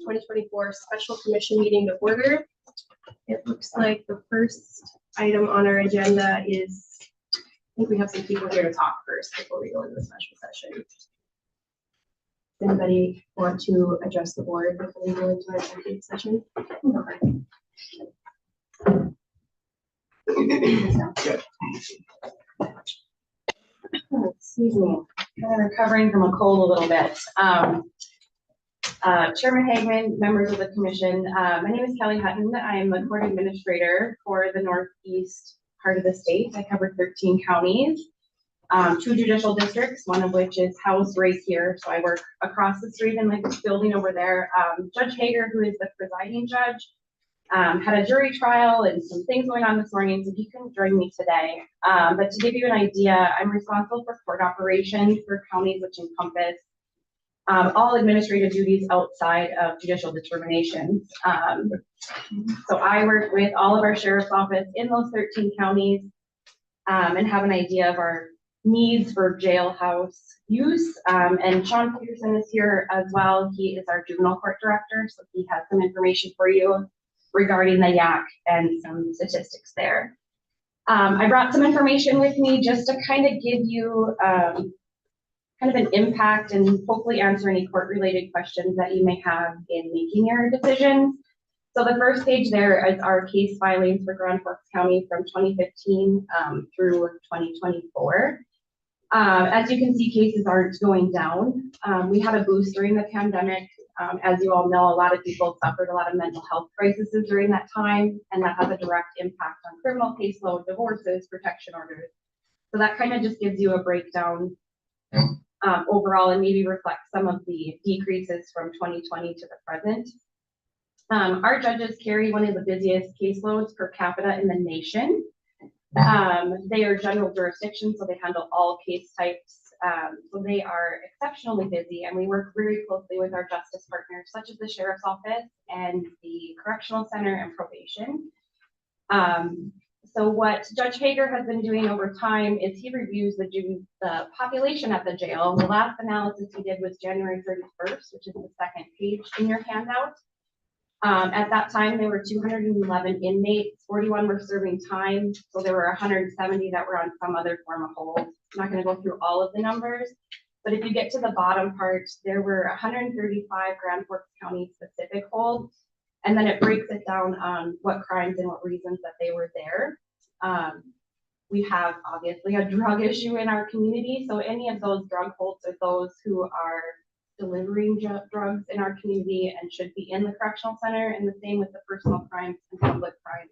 2024 special commission meeting to order. It looks like the first item on our agenda is, I think we have some people here to talk first before we go into the special session. Does anybody want to address the board before we go into our executive session? Excuse me, I'm recovering from a cold a little bit. Chairman Hagman, members of the commission, my name is Kelly Hutton. I am the court administrator for the northeast part of the state. I cover 13 counties, 2 judicial districts, one of which is housed right here. So I work across the street in the building over there. Judge Hager, who is the presiding judge, had a jury trial and some things going on this morning, so he couldn't join me today. But to give you an idea, I'm responsible for court operations for counties which encompass all administrative duties outside of judicial determinations. So I work with all of our sheriff's office in those 13 counties and have an idea of our needs for jailhouse use. And Sean Peterson is here as well. He is our juvenile court director, so he has some information for you regarding the YAC and some statistics there. I brought some information with me just to kind of give you kind of an impact and hopefully answer any court-related questions that you may have in making your decisions. So the first page there is our case filings for Grand Forks County from 2015 through 2024. As you can see, cases aren't going down. We had a boost during the pandemic. As you all know, a lot of people suffered a lot of mental health crises during that time, and that has a direct impact on criminal caseload, divorces, protection orders. So that kind of just gives you a breakdown overall and maybe reflects some of the decreases from 2020 to the present. Our judges carry one of the busiest caseloads per capita in the nation. They are general jurisdiction, so they handle all case types. So they are exceptionally busy, and we work very closely with our justice partners, such as the Sheriff's Office and the Correctional Center and Probation. So what Judge Hager has been doing over time is he reviews the population at the jail. The last analysis he did was January 31st, which is the second page in your handout. At that time, there were 211 inmates, 41 were serving time, so there were 170 that were on some other form of hold. I'm not going to go through all of the numbers, but if you get to the bottom part, there were 135 Grand Forks County specific holds, and then it breaks it down on what crimes and what reasons that they were there. We have obviously a drug issue in our community, so any of those drug holds are those who are delivering drugs in our community and should be in the correctional center, and the same with the personal crimes and public crimes.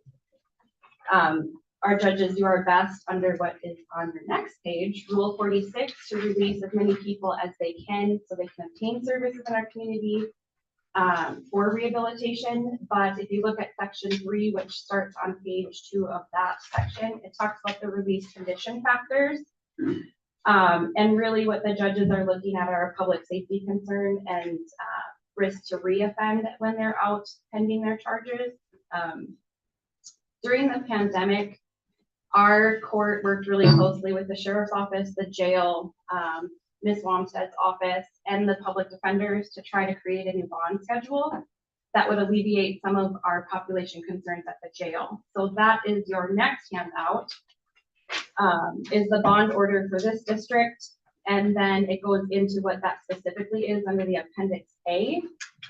Our judges do our best under what is on the next page, Rule 46, to release as many people as they can so they can obtain services in our community for rehabilitation. But if you look at section 3, which starts on page 2 of that section, it talks about the release condition factors. And really what the judges are looking at are public safety concern and risk to reoffend when they're out pending their charges. During the pandemic, our court worked really closely with the Sheriff's Office, the jail, Ms. Wamsted's office, and the public defenders to try to create a new bond schedule that would alleviate some of our population concerns at the jail. So that is your next handout. Is the bond order for this district, and then it goes into what that specifically is under the Appendix A,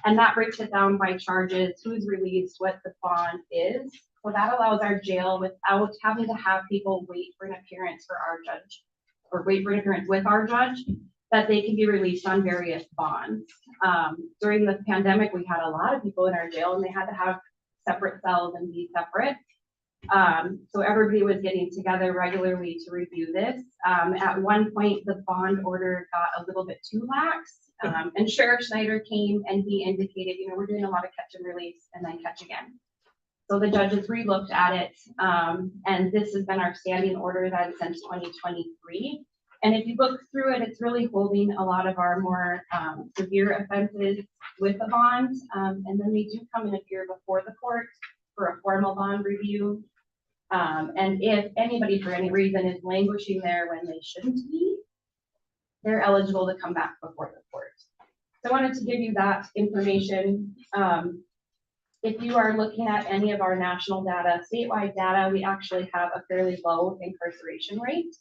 and that breaks it down by charges, who's released, what the bond is. So that allows our jail, without having to have people wait for an appearance for our judge, or wait for an appearance with our judge, that they can be released on various bonds. During the pandemic, we had a lot of people in our jail, and they had to have separate cells and be separate. So everybody was getting together regularly to review this. At one point, the bond order got a little bit too lax, and Sheriff Schneider came and he indicated, we're doing a lot of catch and release and then catch again. So the judges re-looked at it, and this has been our standing order that since 2023. And if you look through it, it's really holding a lot of our more severe offenses with the bond, and then they do come and appear before the court for a formal bond review. And if anybody for any reason is languishing there when they shouldn't be, they're eligible to come back before the court. So I wanted to give you that information. If you are looking at any of our national data, statewide data, we actually have a fairly low incarceration rate.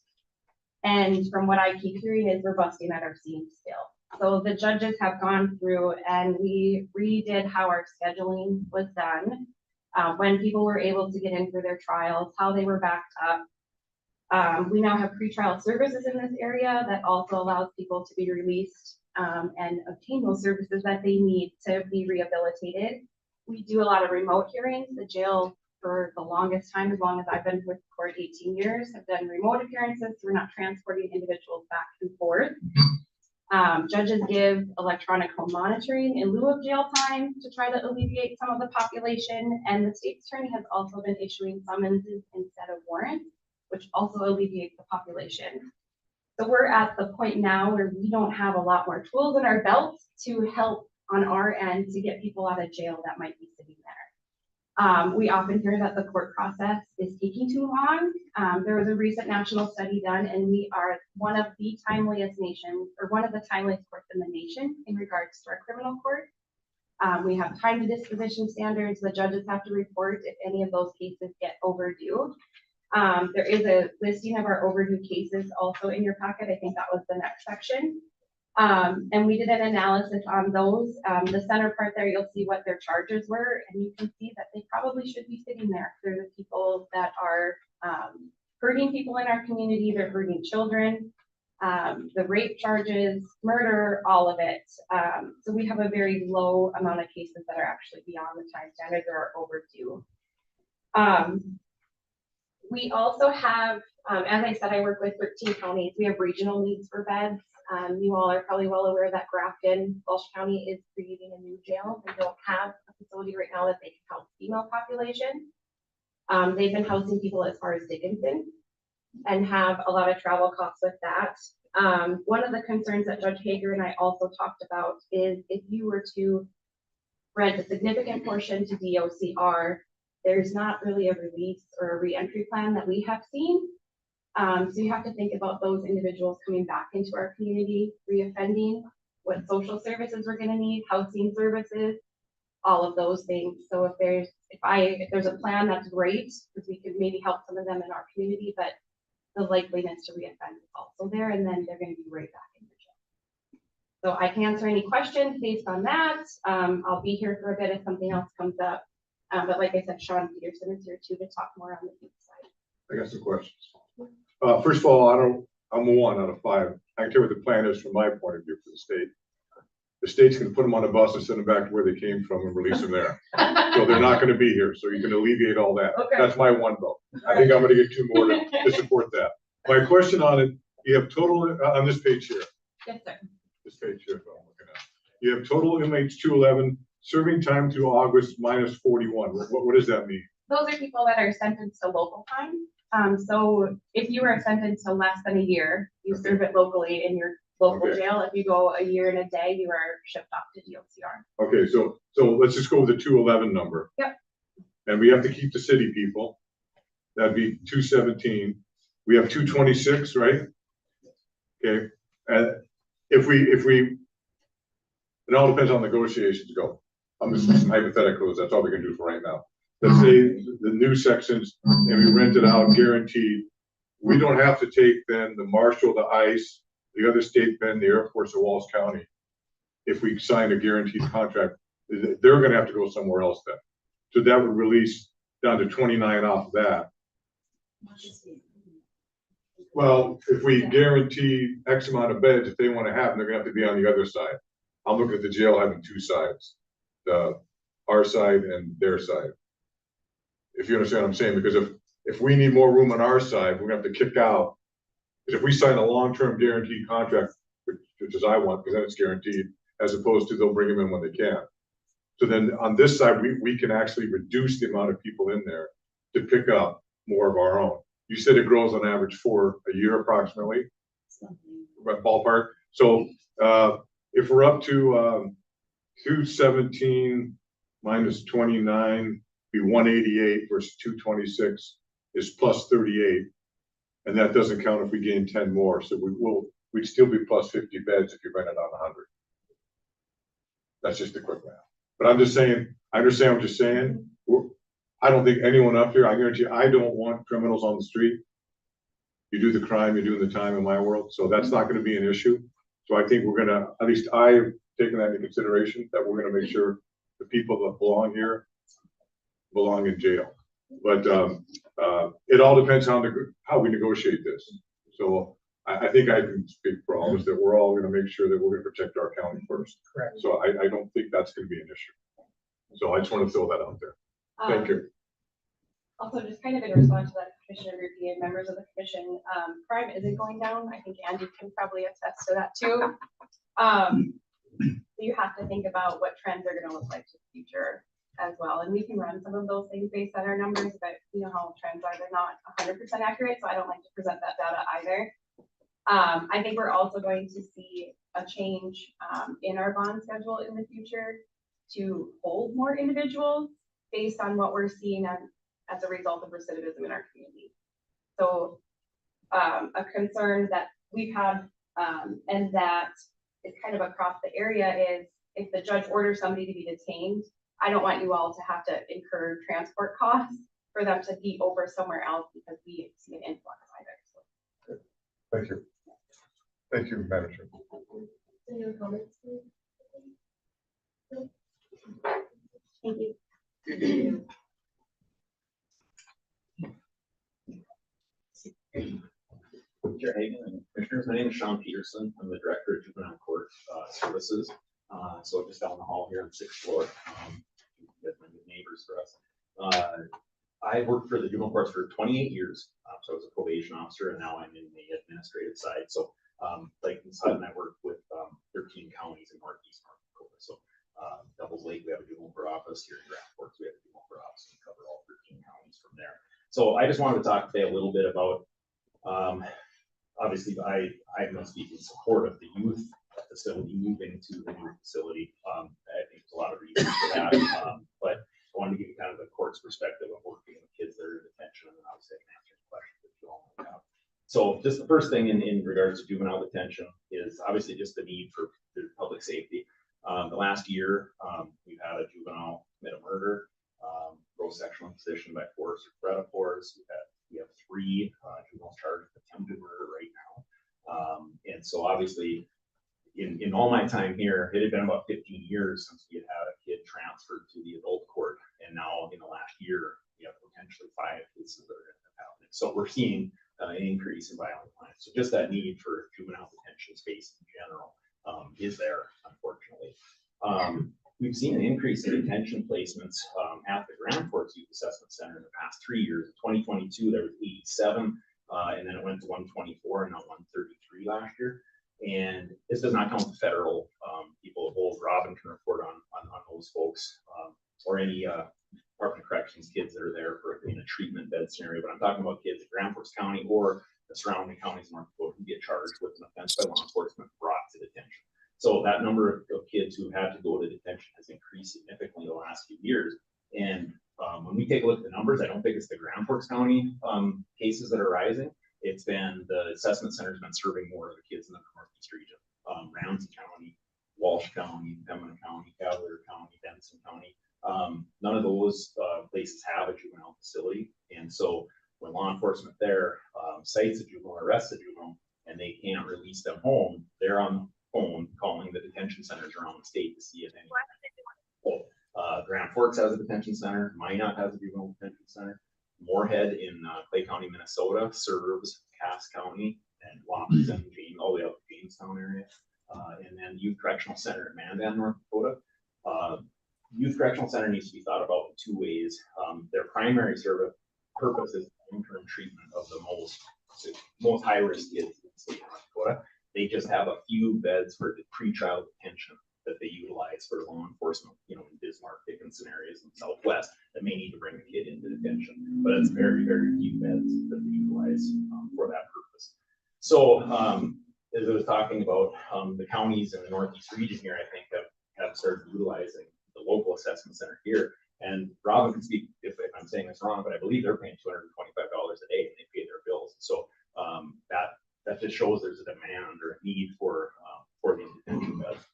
And from what I keep hearing is we're busting at our seams still. So the judges have gone through and we redid how our scheduling was done, when people were able to get in for their trials, how they were backed up. We now have pretrial services in this area that also allows people to be released and obtain those services that they need to be rehabilitated. We do a lot of remote hearings. The jail for the longest time, as long as I've been with court 18 years, have done remote appearances. So we're not transporting individuals back and forth. Judges give electronic home monitoring in lieu of jail time to try to alleviate some of the population. And the state attorney has also been issuing summonses instead of warrants, which also alleviates the population. So we're at the point now where we don't have a lot more tools in our belt to help on our end to get people out of jail that might be sitting there. We often hear that the court process is taking too long. There was a recent national study done, and we are one of the timeliest nations, or one of the timeliest courts in the nation in regards to our criminal court. We have time to disposition standards. The judges have to report if any of those cases get overdue. There is a listing of our overdue cases also in your packet. I think that was the next section. And we did an analysis on those. The center part there, you'll see what their charges were, and you can see that they probably should be sitting there. They're the people that are hurting people in our community. They're hurting children, the rape charges, murder, all of it. So we have a very low amount of cases that are actually beyond the time standards or are overdue. We also have, as I said, I work with 13 counties. We have regional needs for beds. You all are probably well aware that Grafton, Walsh County is creating a new jail. They don't have a facility right now that they can house female population. They've been housing people as far as Dickinson and have a lot of travel costs with that. One of the concerns that Judge Hager and I also talked about is if you were to rent a significant portion to DOCR, there's not really a release or a reentry plan that we have seen. So you have to think about those individuals coming back into our community, reoffending, what social services we're going to need, housing services, all of those things. So if there's a plan, that's great, because we could maybe help some of them in our community, but the likeliness to reoffend is also there, and then they're going to be right back in the jail. So I can answer any questions based on that. I'll be here for a bit if something else comes up. But like I said, Sean Peterson is here too to talk more on the youth side. I got some questions. First of all, I'm a 1 out of 5. I can tell you what the plan is from my point of view for the state. The state's going to put them on a bus and send them back to where they came from and release them there. So they're not going to be here. So you can alleviate all that. Okay. That's my 1 vote. I think I'm going to get 2 more to support that. My question on it, you have total on this page here. Yes, sir. This page here, I'm looking at. You have total inmates 211, serving time through August minus 41. What does that mean? Those are people that are sentenced to local time. So if you are sentenced to less than a year, you serve it locally in your local jail. If you go a year and a day, you are shipped off to DOCR. Okay, so let's just go with the 211 number. Yep. And we have to keep the city people. That'd be 217. We have 226, right? Okay. And if we, it all depends on negotiations go. I'm just hypothetical, that's all we can do for right now. Let's say the new sections and we rent it out guaranteed. We don't have to take then the marshal, the ICE, the other state pen, the Air Force of Walsh County. If we sign a guaranteed contract, they're going to have to go somewhere else then. So that would release down to 29 off of that. Well, if we guarantee X amount of beds, if they want to have them, they're going to have to be on the other side. I'm looking at the jail having 2 sides, our side and their side. If you understand what I'm saying, because if we need more room on our side, we're going to have to kick out. Because if we sign a long-term guaranteed contract, which is I want, because then it's guaranteed, as opposed to they'll bring them in when they can. So then on this side, we can actually reduce the amount of people in there to pick up more of our own. You said it grows on average 4 a year approximately, ballpark. So if we're up to 217 minus 29, be 188 versus 226 is plus 38. And that doesn't count if we gain 10 more. So we'd still be plus 50 beds if you rent it on 100. That's just a quick math. But I'm just saying, I understand what you're saying. I don't think anyone up here, I guarantee you, I don't want criminals on the street. You do the crime, you're doing the time in my world, so that's not gonna be an issue. So I think we're gonna, at least I've taken that into consideration, that we're gonna make sure the people that belong here belong in jail. But, it all depends on how we negotiate this. So I think I can speak for all of us, that we're all gonna make sure that we're gonna protect our county first. Correct. So I don't think that's gonna be an issue. So I just wanna throw that out there. Thank you. Also, just kind of in response to that, Commissioner Ruthie and members of the commission, crime isn't going down. I think Andy can probably attest to that too. You have to think about what trends are gonna look like in the future as well. And we can run some of those things based on our numbers, but you know how trends are, they're not 100% accurate, so I don't like to present that data either. I think we're also going to see a change in our bond schedule in the future to hold more individuals based on what we're seeing as a result of recidivism in our community. So a concern that we've had and that is kind of across the area is if the judge orders somebody to be detained, I don't want you all to have to incur transport costs for them to be over somewhere else because we see an influx either. So. Thank you. Thank you, Madam Chair. Any other comments? Thank you. Chair Hagan and Commissioners, my name is Sean Peterson. I'm the Director of Juvenile Court Services. So just down the hall here on the 6th floor. You guys are good neighbors for us. I worked for the juvenile courts for 28 years. So I was a probation officer and now I'm in the administrative side. So like Ms. Hutton, I worked with 13 counties in Northeast North Dakota. So Devils Lake, we have a juvenile court office. Here in Grand Forks, we have a juvenile court office. We cover all 13 counties from there. So I just wanted to talk today a little bit about obviously, I'm going to speak in support of the youth facility moving to the new facility. I think there's a lot of reasons for that, but I wanted to give you kind of the court's perspective of working with kids that are in detention, and then obviously I can answer any questions that you all might have. So just the first thing in regards to juvenile detention is obviously just the need for public safety. The last year, we've had a juvenile commit a murder, gross sexual imposition by force or threat of force. We have 3 juveniles charged with attempted murder right now. And so obviously in all my time here, it had been about 15 years since we had a kid transferred to the adult court. And now in the last year, we have potentially 5 cases that are going to happen. So we're seeing an increase in violent crimes. So just that need for juvenile detention space in general is there, unfortunately. We've seen an increase in detention placements at the Grand Forks Youth Assessment Center in the past 3 years. In 2022, there was 87, and then it went to 124 and now 133 last year. And this does not count the federal people of old. Robin can report on those folks or any Department of Corrections kids that are there for in a treatment bed scenario. But I'm talking about kids in Grand Forks County or the surrounding counties in North Dakota who get charged with an offense by law enforcement brought to detention. So that number of kids who had to go to detention has increased significantly the last few years. And when we take a look at the numbers, I don't think it's the Grand Forks County cases that are rising. It's been the assessment center's been serving more of the kids in the Northeast region. Ramsey County, Walsh County, Pembina County, Cavalier County, Denison County. None of those places have a juvenile facility. And so when law enforcement there cites a juvenile, arrests a juvenile, and they can't release them home, they're on the phone calling the detention centers around the state to see if any. Grand Forks has a detention center. Minot has a juvenile detention center. Moorhead in Clay County, Minnesota serves Cass County and Wahpeton, all the way up to Jamestown area. And then Youth Correctional Center in Mandan, North Dakota. Youth Correctional Center needs to be thought about in 2 ways. Their primary service purpose is long-term treatment of the most high-risk kids in the state of North Dakota. They just have a few beds for the pretrial detention that they utilize for law enforcement, in Bismarck, Dickinson areas in the Southwest that may need to bring a kid into detention. But it's very, very few beds that they utilize for that purpose. So as I was talking about, the counties in the Northeast region here, I think have started utilizing the local assessment center here. And Robin can speak if I'm saying this wrong, but I believe they're paying $225 a day and they pay their bills. So that just shows there's a demand or a need for these detention beds.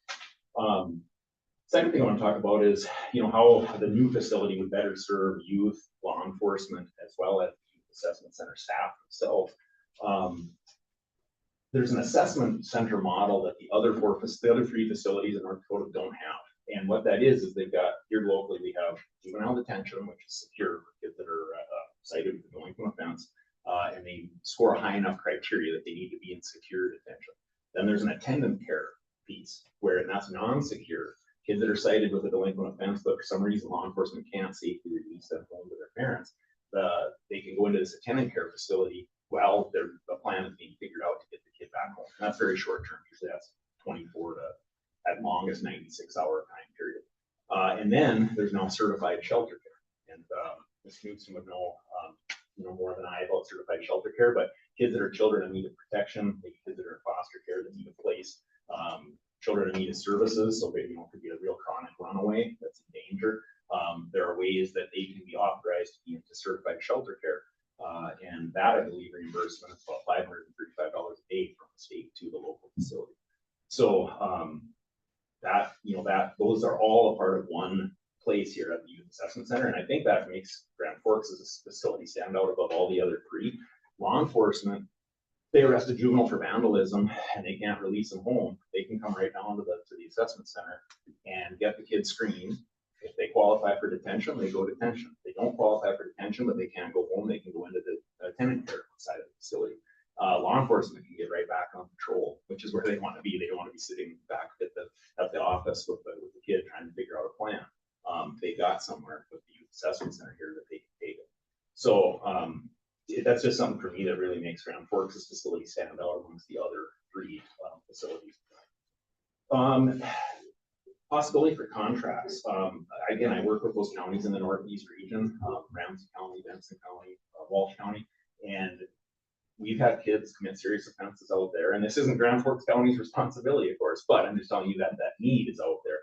Second thing I want to talk about is, how the new facility would better serve youth, law enforcement, as well as the youth assessment center staff themselves. There's an assessment center model that the other three facilities in North Dakota don't have. And what that is they've got, here locally, we have juvenile detention, which is secure for kids that are cited with a delinquent offense. And they score a high enough criteria that they need to be in secure detention. Then there's an attendant care piece where that's non-secure. Kids that are cited with a delinquent offense, but for some reason law enforcement can't safely release them home to their parents, they can go into this attendant care facility while the plan is being figured out to get the kid back home. And that's very short term. Usually that's 24 to at longest 96-hour time period. And then there's now certified shelter care. And Ms. Knudsen would know more than I about certified shelter care, but kids that are children in need of protection, maybe kids that are in foster care that need a place, children in need of services, so maybe could be a real chronic runaway that's in danger. There are ways that they can be authorized to be into certified shelter care. And that, I believe, reimbursement is about $535 a day from the state to the local facility. So those are all a part of one place here at the Youth Assessment Center. And I think that makes Grand Forks as a facility stand out above all the other three. Law enforcement, they arrest a juvenile for vandalism and they can't release them home. They can come right down to the assessment center and get the kids screened. If they qualify for detention, they go to detention. If they don't qualify for detention, but they can't go home, they can go into the attendant care side of the facility. Law enforcement can get right back on patrol, which is where they want to be. They don't want to be sitting back at the office with the kid trying to figure out a plan. They got somewhere with the youth assessment center here that they can take it. So that's just something for me that really makes Grand Forks' facility stand out amongst the other three facilities. Possibility for contracts. Again, I work with those counties in the Northeast region, Ramsey County, Benson County, Walsh County, and we've had kids commit serious offenses out there. And this isn't Grand Forks County's responsibility, of course, but I'm just telling you that need is out there.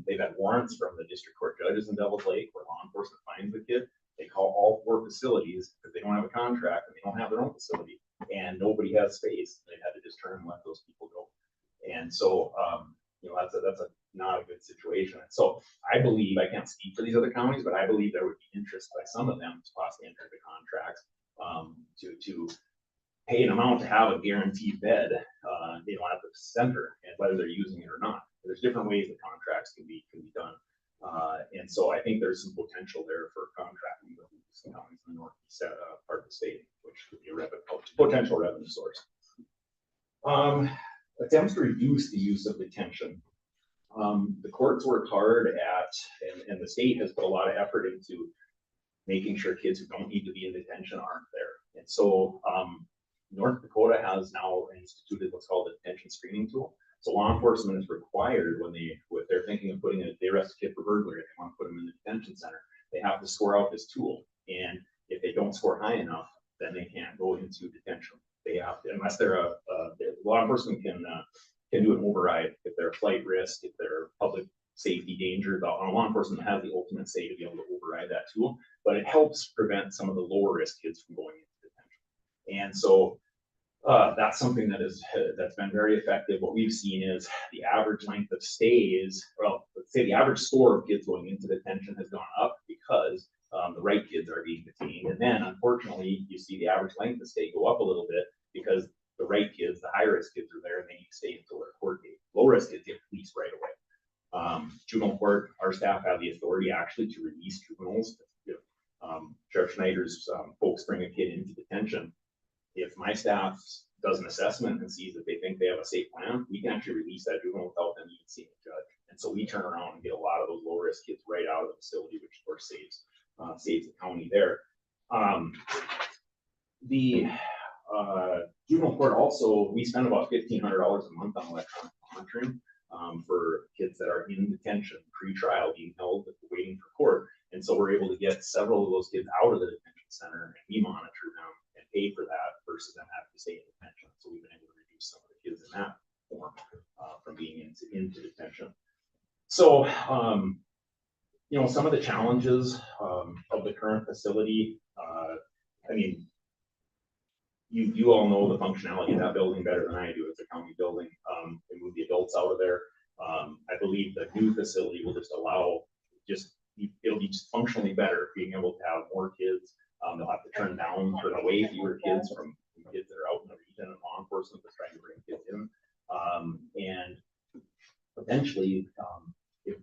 They've had warrants from the district court judges in Devils Lake where law enforcement finds the kid. They call all four facilities because they don't have a contract and they don't have their own facility and nobody has space. They've had to just turn and let those people go. And so, that's not a good situation. And so I believe, I can't speak for these other counties, but I believe there would be interest by some of them to possibly enter into contracts to pay an amount to have a guaranteed bed, at the center, and whether they're using it or not. There's different ways that contracts can be done. And so I think there's some potential there for contracting with some counties in the northeast part of the state, which could be a potential revenue source. Attempts to reduce the use of detention. The courts work hard at, and the state has put a lot of effort into making sure kids who don't need to be in detention aren't there. And so North Dakota has now instituted what's called a detention screening tool. So law enforcement is required when they're thinking of they arrest a kid for burglary, they want to put them in the detention center, they have to score out this tool. And if they don't score high enough, then they can't go into detention. They have to, unless they're law enforcement can do an override if they're a flight risk, if they're public safety danger. Law enforcement has the ultimate say to be able to override that tool, but it helps prevent some of the lower risk kids from going into detention. And so that's something that's been very effective. What we've seen is the average length of stays, let's say the average score of kids going into detention has gone up because the right kids are being detained. And then unfortunately, you see the average length of stay go up a little bit because the right kids, the high risk kids are there and they need to stay until their court date. Low risk kids get released right away. Juvenile court, our staff have the authority actually to release juveniles. If Sheriff Schneider's folks bring a kid into detention, if my staff does an assessment and sees that they think they have a safe plan, we can actually release that juvenile without them even seeing a judge. And so we turn around and get a lot of those low risk kids right out of the facility, which of course saves the county there. The juvenile court also, we spend about $1,500 a month on electronic monitoring for kids that are in detention, pre-trial, being held, waiting for court. And so we're able to get several of those kids out of the detention center and we monitor them and pay for that versus them having to stay in detention. So we've been able to reduce some of the kids in that form from being into detention. So, some of the challenges of the current facility, you all know the functionality of that building better than I do. It's a county building. They moved the adults out of there. I believe the new facility will just allow, it'll be just functionally better, being able to have more kids. They'll have to turn away fewer kids from kids that are out in the region, and law enforcement that's trying to bring kids in. And eventually, if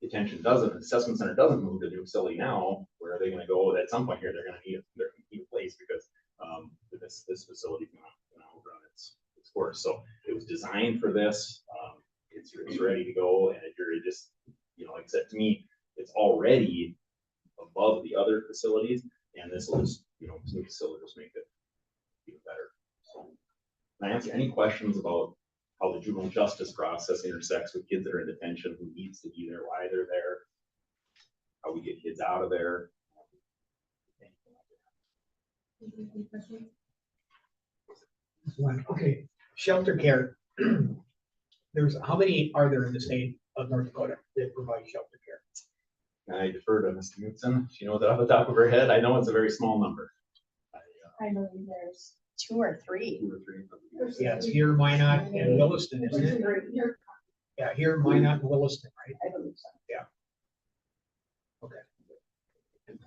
detention doesn't, assessment center doesn't move to the new facility now, where are they gonna go? At some point here, they're gonna need a place, because this facility is gonna outrun its course. So it was designed for this. It's ready to go, and if you're just, like I said, to me, it's already above the other facilities, and this will just, this new facility just make it even better. So, can I answer any questions about how the juvenile justice process intersects with kids that are in detention, who needs to be there, why they're there, how we get kids out of there? Okay, shelter care. How many are there in the state of North Dakota that provide shelter care? I defer to Ms. Knutson. She knows it off the top of her head. I know it's a very small number. I believe there's 2 or 3. 2 or 3. Yeah, it's here, Minot, and Williston, isn't it? Yeah, here, Minot, and Williston, right? I believe so.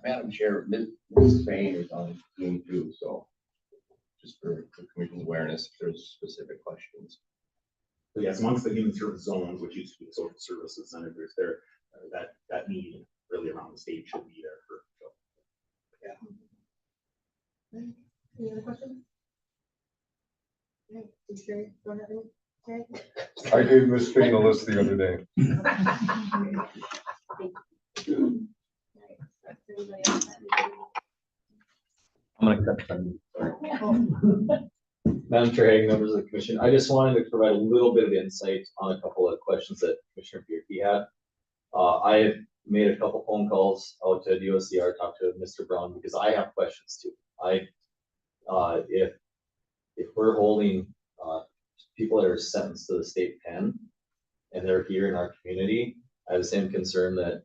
Madam Chair, Ms. Fain is on Zoom too, so just for the commission's awareness, if there's specific questions. But yes, amongst the human service zones, which used to be the social services center, there's that need really around the state should be there for. Any other questions? Okay, you sure? Don't have any? Okay. I gave Ms. Fain a list the other day. I'm gonna cut them. Madam Chair, Hagan, members of the commission, I just wanted to provide a little bit of insight on a couple of questions that Commissioner Bierke had. I have made a couple phone calls out to DOCR, talked to Mr. Brown, because I have questions too. If we're holding people that are sentenced to the state pen and they're here in our community, I have the same concern that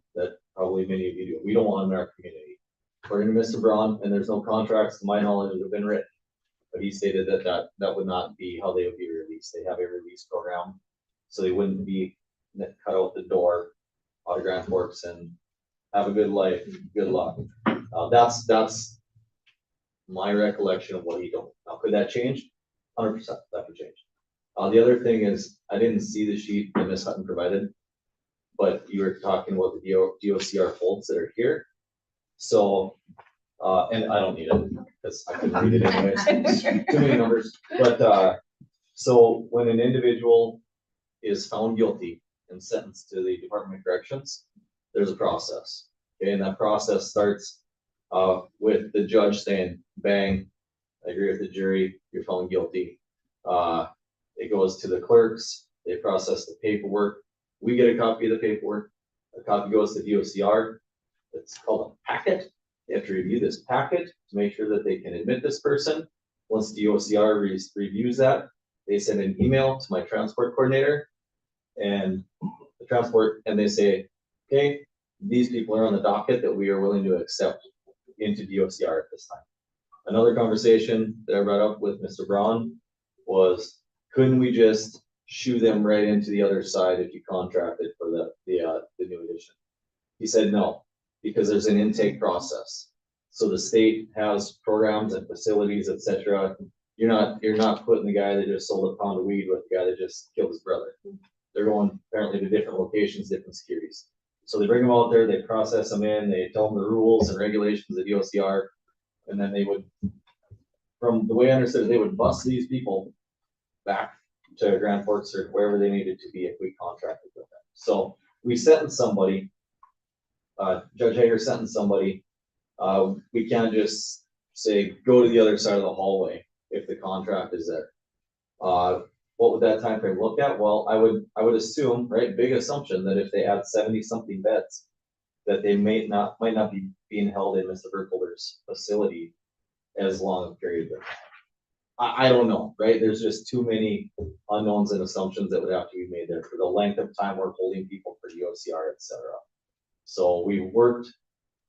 probably many of you do. We don't want them in our community. According to Mr. Braun, and there's no contracts to my knowledge that have been written, but he stated that would not be how they would be released. They have a release program, so they wouldn't be cut out the door out of Grand Forks and have a good life, good luck. That's my recollection of what he told. Now, could that change? 100%, that could change. The other thing is, I didn't see the sheet that Ms. Hutton provided, but you were talking about the DOCR folds that are here. So, and I don't need it because I couldn't read it anyways. Too many numbers. But so when an individual is found guilty and sentenced to the Department of Corrections, there's a process. Okay, and that process starts with the judge saying, bang, I agree with the jury, you're found guilty. It goes to the clerks, they process the paperwork. We get a copy of the paperwork. A copy goes to DOCR. It's called a packet. They have to review this packet to make sure that they can admit this person. Once DOCR reviews that, they send an email to my transport coordinator and the transport, and they say, okay, these people are on the docket that we are willing to accept into DOCR at this time. Another conversation that I brought up with Mr. Braun was, couldn't we just shoo them right into the other side if you contracted for the new edition? He said no, because there's an intake process. So the state has programs and facilities, etc. You're not putting the guy that just sold a pound of weed with the guy that just killed his brother. They're going apparently to different locations, different securities. So they bring them out there, they process them in, they tell them the rules and regulations of DOCR, and then they would, from the way I understood it, they would bus these people back to Grand Forks or wherever they needed to be if we contracted with them. So we sentenced somebody, Judge Hager sentenced somebody. We can't just say, go to the other side of the hallway if the contract is there. What would that time frame look at? Well, I would assume, right, big assumption that if they had 70 something beds, that they might not be being held in Mr. Burkholder's facility as long a period of time. I don't know, right? There's just too many unknowns and assumptions that would have to be made there for the length of time we're holding people for DOCR, et cetera. So we worked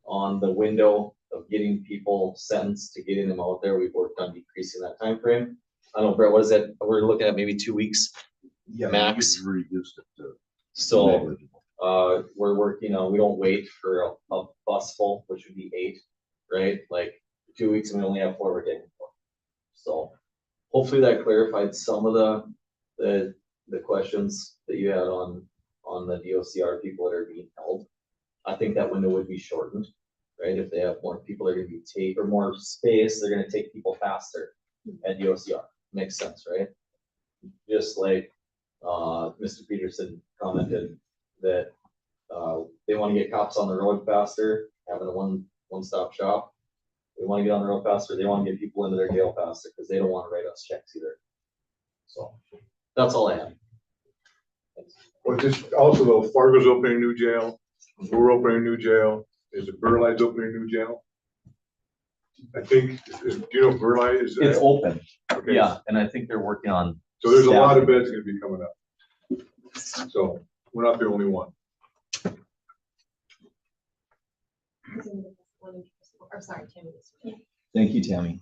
on the window of getting people sentenced to getting them out there. We've worked on decreasing that time frame. I don't know, Brett, what is that? We're looking at maybe 2 weeks. Yeah, max. we reduced it to So, we're working on, we don't wait for a bus full, which would be 8, right? Like 2 weeks and we only have 4, we're taking 4. So hopefully that clarified some of the questions that you had on the DOCR people that are being held. I think that window would be shortened, right? If they have more people, they're gonna be or more space, they're gonna take people faster at DOCR. Makes sense, right? Just like, Mr. Peterson commented that, they wanna get cops on the road faster, having a one-stop shop. We wanna get on the road faster, they wanna get people into their jail faster, because they don't wanna write us checks either. So, that's all I have. Thanks. Well, just also though, Fargo's opening a new jail, we're opening a new jail, is it Burleigh's opening a new jail? I think, do you know if Burleigh is? It's open, Okay, yeah, and I think they're working on. So there's a lot of staffing. beds gonna be coming up. So we're not the only one. Or sorry, Tammy. Thank you, Tammy.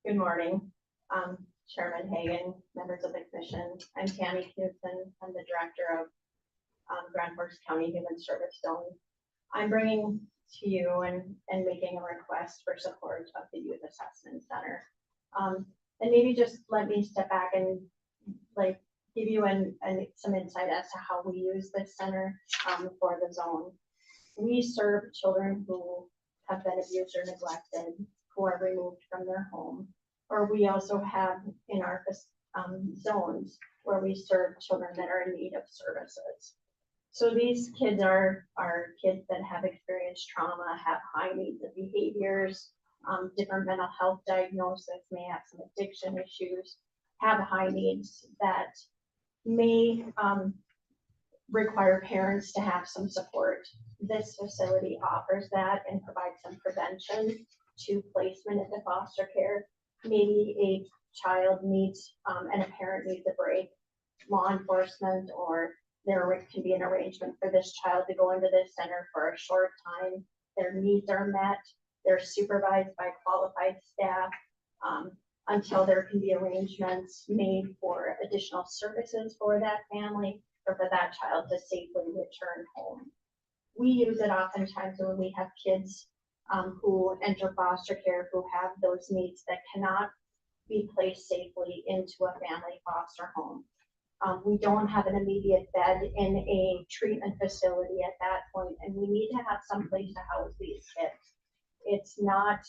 Good morning, Chairman Hagan, members of the commission. I'm Tammy Knudsen. I'm the director of Grand Forks County Human Service Zone. I'm bringing to you and making a request for support of the Youth Assessment Center. And maybe just let me step back and like give you some insight as to how we use this center for the zone. We serve children who have been abused or neglected, who are removed from their home. Or we also have in our zones where we serve children that are in need of services. So these kids are kids that have experienced trauma, have high needs of behaviors, different mental health diagnosis, may have some addiction issues, have high needs that may require parents to have some support. This facility offers that and provides some prevention to placement into foster care. Maybe a child needs and a parent needs a break. Law enforcement or there can be an arrangement for this child to go into this center for a short time. Their needs are met. They're supervised by qualified staff until there can be arrangements made for additional services for that family or for that child to safely return home. We use it oftentimes when we have kids who enter foster care who have those needs that cannot be placed safely into a family foster home. We don't have an immediate bed in a treatment facility at that point, and we need to have some place to house these kids. It's not,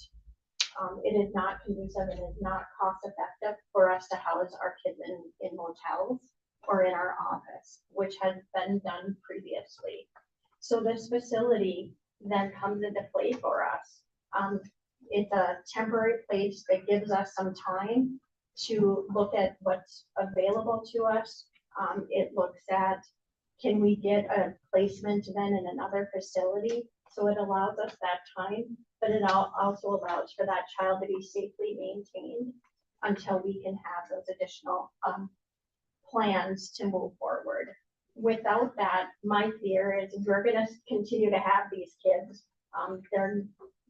it is not conducive and it's not cost effective for us to house our kids in motels or in our office, which has been done previously. So this facility then comes into play for us. It's a temporary place that gives us some time to look at what's available to us. It looks at, can we get a placement then in another facility? So it allows us that time, but it also allows for that child to be safely maintained until we can have those additional plans to move forward. Without that, my fear is we're gonna continue to have these kids.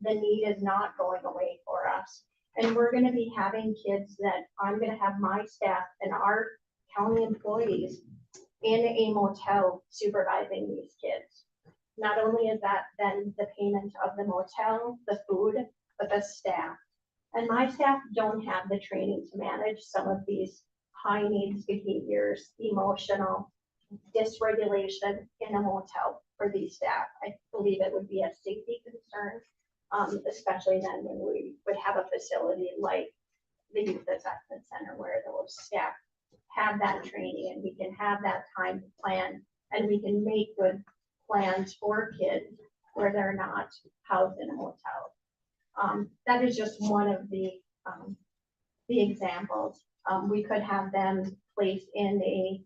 The need is not going away for us. And we're gonna be having kids that I'm gonna have my staff and our county employees in a motel supervising these kids. Not only is that then the payment of the motel, the food, but the staff. And my staff don't have the training to manage some of these high needs behaviors, emotional dysregulation in a motel for these staff. I believe it would be a safety concern, especially then when we would have a facility like the Youth Assessment Center where those staff have that training and we can have that time to plan and we can make good plans for kids where they're not housed in a motel. That is just one of the examples. We could have them placed in a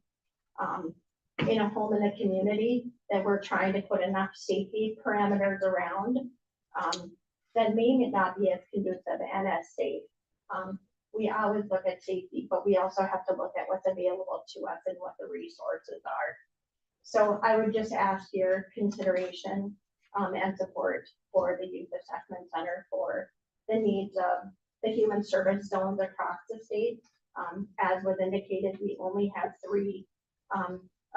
home in the community that we're trying to put enough safety parameters around that may not be as conducive and as safe. We always look at safety, but we also have to look at what's available to us and what the resources are. So I would just ask your consideration and support for the Youth Assessment Center for the needs of the human service zones across the state As was indicated, we only have 3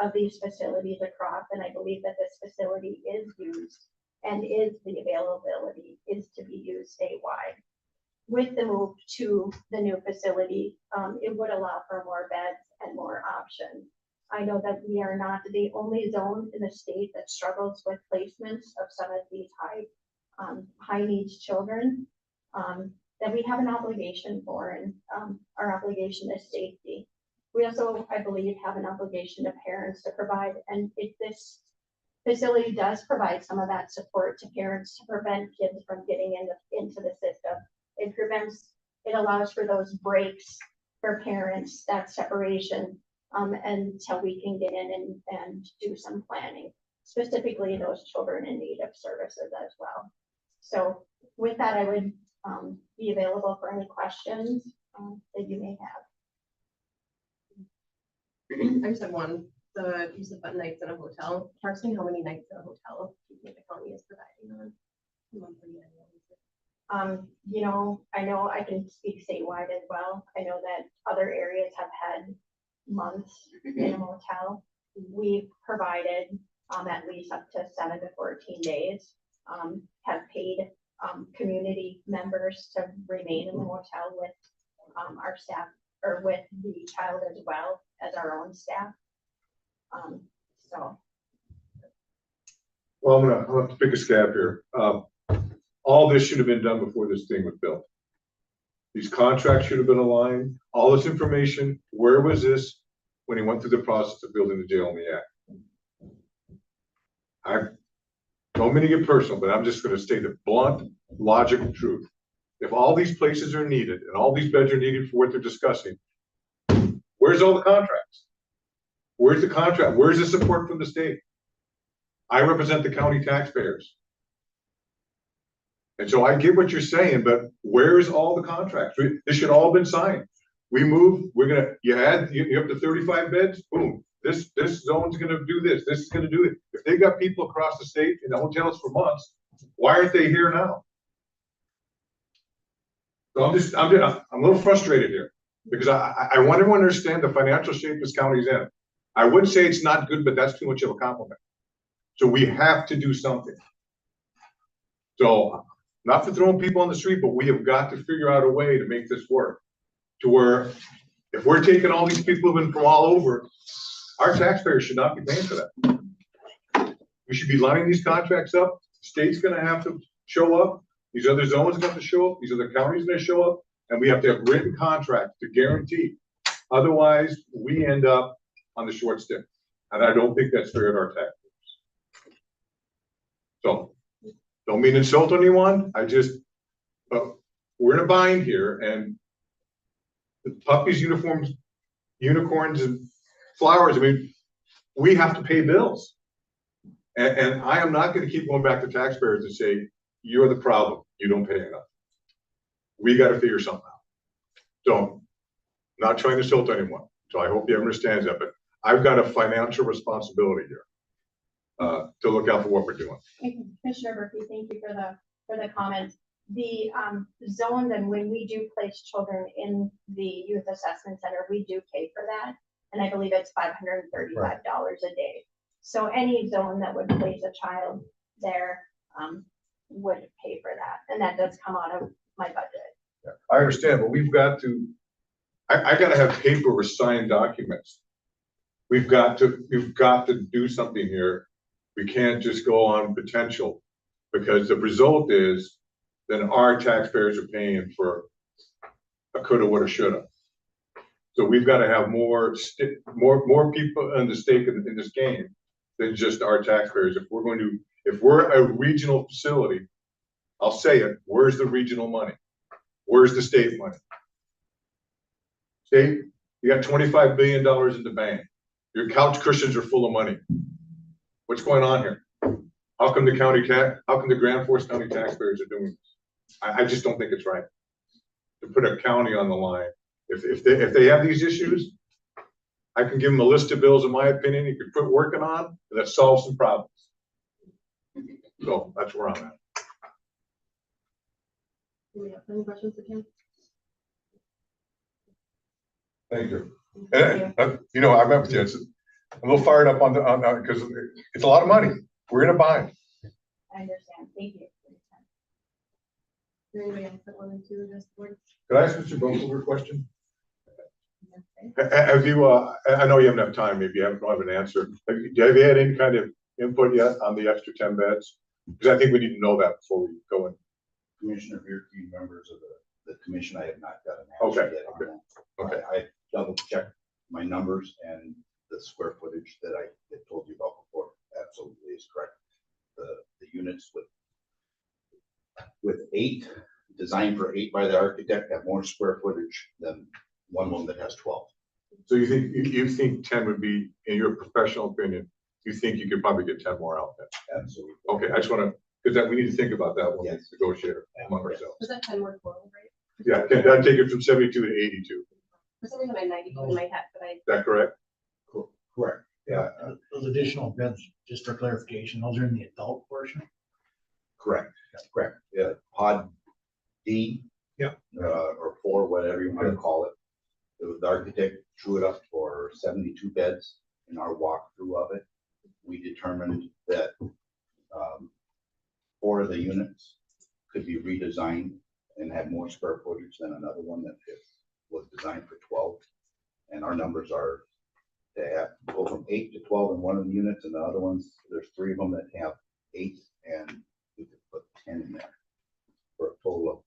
of these facilities across, and I believe that this facility is used and is the availability is to be used statewide. With the move to the new facility, it would allow for more beds and more options. I know that we are not the only zone in the state that struggles with placements of some of these high needs children, that we have an obligation for, and our obligation is safety. We also, I believe, have an obligation to parents to provide, and if this facility does provide some of that support to parents to prevent kids from getting into the system. It allows for those breaks for parents, that separation, until we can get in and do some planning, specifically those children in need of services as well. So with that, I would be available for any questions that you may have. I just have one. The use of fun nights in a hotel. Parsing, how many nights in a hotel do you think the county is providing on? Monthly, You know, I know I can speak statewide as well. I know that other areas have had months in a motel. We've provided at least up to 7 to 14 days, have paid community members to remain in the motel with our staff or with the child as well as our own staff. So. Well, I'll have to pick a scab here. All this should have been done before this thing was built. These contracts should have been aligned. All this information, where was this when he went through the process of building the jail in the act? I don't mean to get personal, but I'm just going to state the blunt, logical truth. If all these places are needed and all these beds are needed for what they're discussing, where's all the contracts? Where's the contract? Where's the support from the state? I represent the county taxpayers. And so I get what you're saying, but where's all the contracts? This should all been signed. We move, you have to 35 beds, boom. This zone's gonna do this is gonna do it. If they got people across the state in the hotels for months, why aren't they here now? So I'm a little frustrated here because I want everyone to understand the financial shape this county's in. I wouldn't say it's not good, but that's too much of a compliment. So we have to do something. So not for throwing people on the street, but we have got to figure out a way to make this work. To where if we're taking all these people in from all over, our taxpayers should not be paying for that. We should be lining these contracts up. The state's gonna have to show up. These other zones have to show up. These other counties are gonna show up. And we have to have written contracts to guarantee. Otherwise, we end up on the short stick. And I don't think that's fair to our taxpayers. So, don't mean to insult anyone. We're in a bind here, and the puppies, uniforms, unicorns, and flowers. I mean, we have to pay bills. And I am not going to keep going back to taxpayers and say, you're the problem. You don't pay enough. We got to figure something out. So, not trying to insult anyone. So I hope you understand that, but I've got a financial responsibility here to look out for what we're doing. Commissioner Murphy, thank you for the comments. The zones, and when we do place children in the youth assessment center, we do pay for that. And I believe it's $535 a day. So any zone that would place a child there would pay for that. And that does come out of my budget. Yeah, I understand, but we've got to, I got to have paper with signed documents. We've got to do something here. We can't just go on potential, because the result is then our taxpayers are paying for a coulda, woulda, shoulda. So we've got to have more people in the stake in this game than just our taxpayers. If we're a regional facility, I'll say it, where's the regional money? Where's the state money? State, you got $25 billion in the bank. Your couch cushions are full of money. What's going on here? How come the Grand Forks County taxpayers are doing this? I just don't think it's right to put a county on the line. If they have these issues, I can give them a list of bills, in my opinion, you could quit working on, and that solves some problems. So that's where I'm at. Do we have any questions for Kim? Thank you. You know, I met with you, I'm a little fired up on because it's a lot of money. We're in a bind. I understand. Thank you. Is there anybody else that wanted to address the board? Could I ask Mr. Bogle a question? Have you, I know you haven't had time, maybe you don't have an answer. Have you had any kind of input yet on the extra 10 beds? Because I think we need to know that before we go in. Commissioner Bierke, members of the commission, I have not got an Okay, answer yet on that. okay. I double checked my numbers and the square footage that I had told you about before absolutely is correct. The units with 8, designed for 8 by the architect, have more square footage than one that has 12. So you think 10 would be, in your professional opinion, you think you could probably get 10 more out there? Absolutely. Okay, I just want to, because that we need to think about that when we Yes. negotiate among ourselves. Was that 10 more total, right? Yeah, I'd take it from 72 to 82. For some reason, I had 92 in my head, but I, Is that correct? Correct. Yeah, Those additional beds, just for clarification, those are in the adult portion? correct. Correct. Yeah, pod D. Yeah. Or 4, whatever you want to call it. The architect drew it up for 72 beds in our walkthrough of it. We determined that 4 of the units could be redesigned and have more square footage than another one that was designed for 12. And our numbers are to go from 8 to 12 in one of the units, and the other ones, there's 3 of them that have 8, and we could put 10 in there for a total of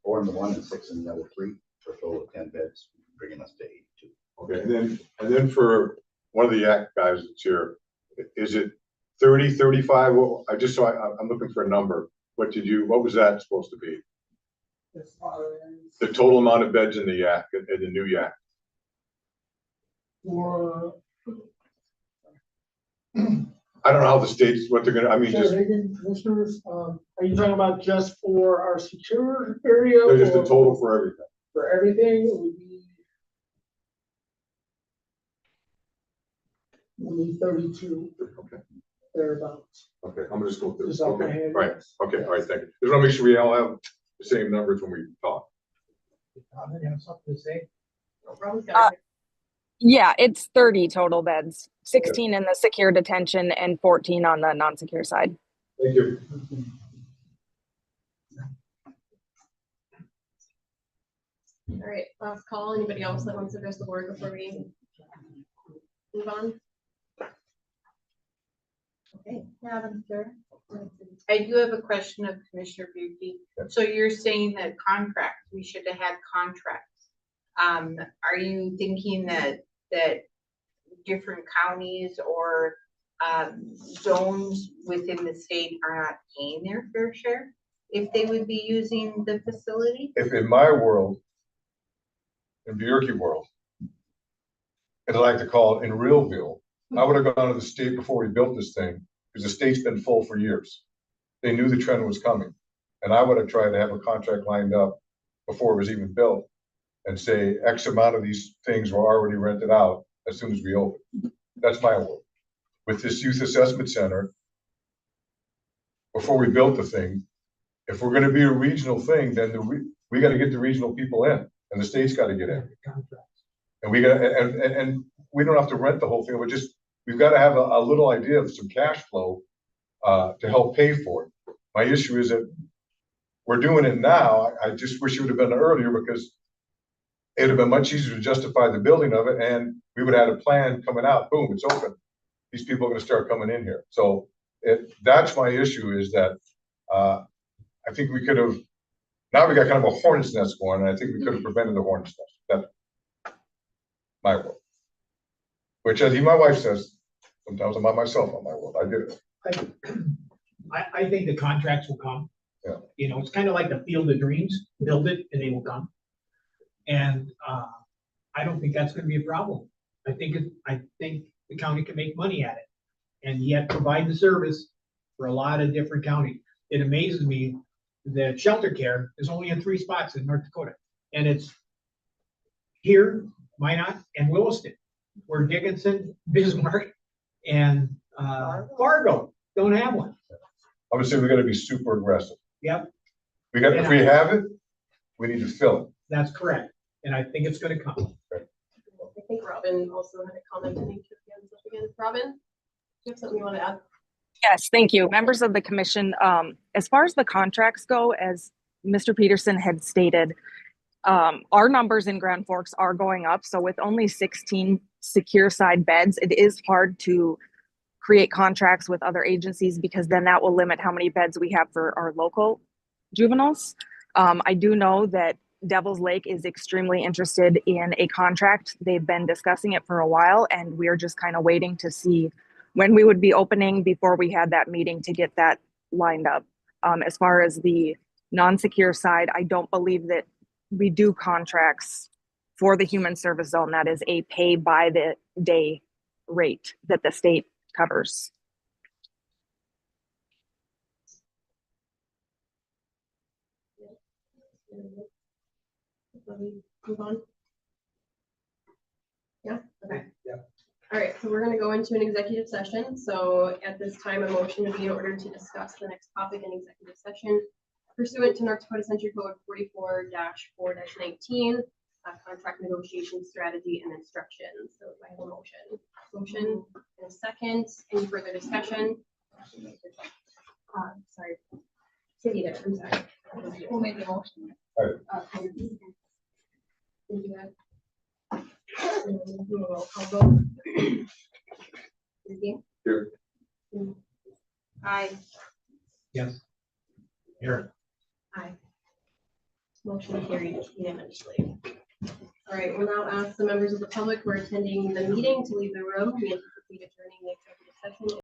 4 in the one and 6 in the other 3, for a total of 10 beds, bringing us to 82. Okay, and then for one of the act guys that's here, is it 30, 35? Well, I'm looking for a number. What was that supposed to be? As far as The total amount of beds in the yak, in the new yak? for. I don't know how the states, what they're gonna, I mean, just, Commissioners, are you talking about just for our secure area? they're just the or total for everything. For everything, it would be 32, Okay, thereabouts. okay, I'm gonna just go through. Just off my Okay, head. right, okay, all right, thank you. Just wanna make sure we all have the same numbers when we talk. You have something to say? Robin's got it. Yeah, it's 30 total beds, 16 in the secure detention and 14 on the non-secure side. Thank you. All right, last call. Anybody else that wants to address the board before we move on? Okay, Madam Chair. I do have a question of Commissioner Bierke. So you're saying that we should have had contracts. Are you thinking that different counties or zones within the state are not paying their fair share if they would be using the facility? If in my world, in Bierke world, as I like to call it, in Realville, I would have gone to the state before we built this thing, because the state's been full for years. They knew the trend was coming. And I would have tried to have a contract lined up before it was even built and say X amount of these things were already rented out as soon as we open. That's my world. With this youth assessment center, before we built the thing, if we're gonna be a regional thing, then we gotta get the regional people in, and the state's gotta get in. And we got, and we don't have to rent the whole thing, we've gotta have a little idea of some cash flow to help pay for it. My issue is that we're doing it now. I just wish it would have been earlier, because it would have been much easier to justify the building of it, and we would have had a plan coming out, boom, it's open. These people are gonna start coming in here. So that's my issue, is that I think we could have, now we got kind of a hornet's nest going, and I think we could have prevented the hornet's nest. That's my world. Which, as my wife says, sometimes I'm by myself on my world. I did it. I think the contracts will come. Yeah. You know, it's kind of like the Field of Dreams, build it and they will come. And I don't think that's gonna be a problem. I think the county can make money at it and yet provide the service for a lot of different counties. It amazes me that shelter care is only in 3 spots in North Dakota. And it's here, Minot, and Williston, where Dickinson, Bismarck, and Fargo don't have one. I'm gonna say we gotta be super aggressive. Yep, If we have it, we need to fill it. that's correct. and I think it's gonna come. I think Robin also had a comment. I think again. Robin, do you have something you want to add? Yes, thank you. Members of the commission, as far as the contracts go, as Mr. Peterson had stated, our numbers in Grand Forks are going up. So with only 16 secure side beds, it is hard to create contracts with other agencies because then that will limit how many beds we have for our local juveniles. I do know that Devil's Lake is extremely interested in a contract. They've been discussing it for a while, and we're just kind of waiting to see when we would be opening before we had that meeting to get that lined up. As far as the non-secure side, I don't believe that we do contracts for the human service zone. That is a pay by the day rate that the state covers. Move on. Yeah, okay. Yeah. All right, so we're gonna go into an executive session. So at this time, a motion would be in order to discuss the next topic in executive session pursuant to North Dakota Century Code 44-4-19, contract negotiation strategy and instructions. So I have a motion and a second. Any further discussion? Sorry. City there, I'm sorry. Who made the motion? Roll call vote. Here. Aye. Yes. Here. Aye. Motion carried unanimously. All right, we'll now ask the members of the public who are attending the meeting to leave the room. We anticipate